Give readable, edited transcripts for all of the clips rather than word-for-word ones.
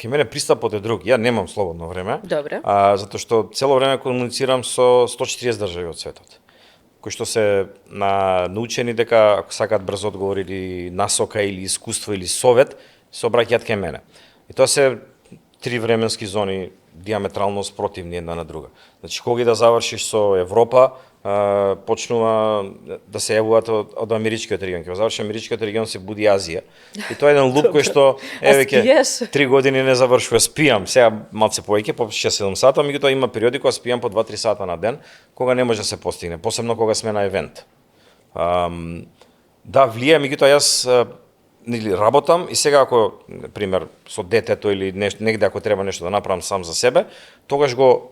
Ке мене пристапот е друг. Ја немам слободно време. Добре. Затоа што цело време комуницирам со 140 држави од светот. Кои што се научени дека ако сакаат брз одговор или насока или искуство или совет, се обраќаат кај мене. И тоа се три временски зони диаметрално спротивни една на друга. Значи, кога да завршиш со Европа, почнува да се јавуваат од америчкиот регион. Кога заврши америчкиот регион, се буди Азија. И тоа е еден луп кој што веќе 3 години не завршува. Спијам, сега малце повеќе, по 6-7 сата, меѓутоа има периоди кога спијам по 2-3 сата на ден, кога не може да се постигне, посебно кога сме на евент. Да, влијае, меѓутоа јас работам и сега ако, пример, со детето или негде ако треба нешто да направам сам за себе, тогаш го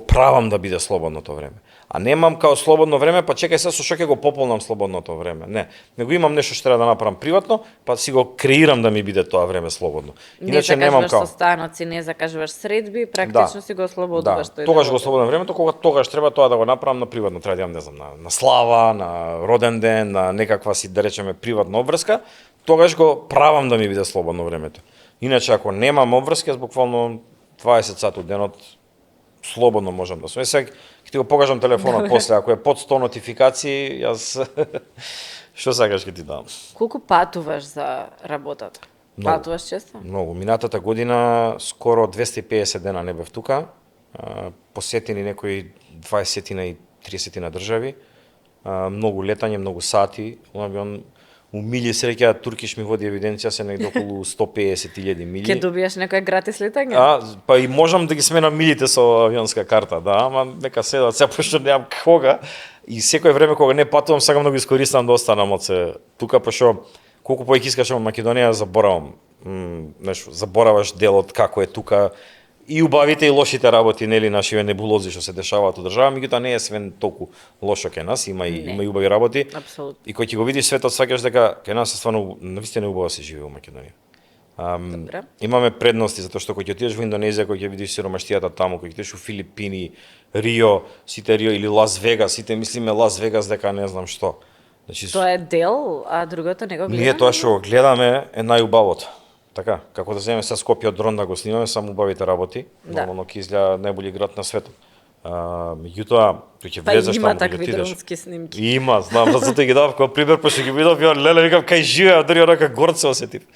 правам да биде слободното време. А немам као слободно време, па чекај се со што ќе го пополнам слободното време. Не, него имам нешто што треба да направам приватно, па си го креирам да ми биде тоа време слободно. Иначе немам као состаноци, не закажуваш средби, практично си го ослободуваш тој. Да, тогаш го ослободам времето кога тогаш треба тоа да го направам на приватно, треба да имам, не знам, на слава, на роден ден, на некаква си да речеме приватна обврска, тогаш го правам да ми биде слободно времето. Иначе ако немам обврски, јас буквално 20 сати од денот слободно можам да сум. Сега ќе ти го покажам телефонот после, ако е под 100 нотификации, јас што сакаш ќе ти дам. Колку патуваш за работата? Много. Патуваш често? Многу. Минатата година скоро 250 дена не бев тука. Посетени некои 20 и 30 на држави. Многу летање, многу сати. У мили среќа Туркиш ми води евиденција се негде околу 150.000 мили. Ке добиеш некој гратис летање? Па и можам да ги сменам милите со авионска карта, да, ама нека седат, сега пошто немам кога. И секој време кога не патувам, сакам да го искористам да останам од се тука, пошто колку повеќе искаш во Македонија заборавам. Забораваш делот како е тука. И убавите и лошите работи, нели, нашиве небулози што се дешаваат од држава, меѓутоа не е свен толку лошо кај нас, има и убави работи. Апсолутно. И кој ќе го видиш светот, сваќаш дека кај нас е стварно навистина убаво се живее во Македонија. Имаме предности затоа што кога ќе отидеш во Индонезија, кога ќе видиш сиромаштијата таму, кога ќе отидеш во Филипини, Рио, сите Рио или Лас Вегас, сите мислиме Лас Вегас дека не знам што. Значи тоа е дел, а другото не го гледаме. Ние тоа што гледаме е најубавото. Така, како да земеме се Скопје од дрон да го снимаме, само убавите работи, нормално ќе изгледа најбољи град на светот. Меѓутоа, тој ќе влезеш таму, ќе такви дронски снимки. Има, знам, затоа ги давав како пример, пошто ги видов, ја леле, викам кај живеа, дури онака горд се осетив.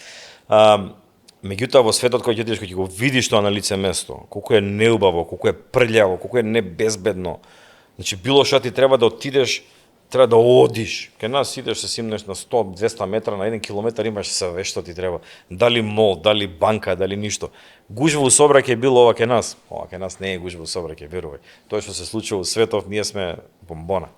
Меѓутоа во светот кој ќе отидеш, кој ќе го видиш тоа на лице место, колку е неубаво, колку е прљаво, колку е небезбедно. Значи било што ти треба да отидеш, треба да одиш. Кај нас идеш се симнеш на 100-200 метра, на 1 километар имаш све што ти треба. Дали мол, дали банка, дали ништо. Гужва у сообраќај било ова кај нас. Ова кај нас не е гужва у сообраќај, верувај. Тоа што се случува во светот, ние сме бомбона.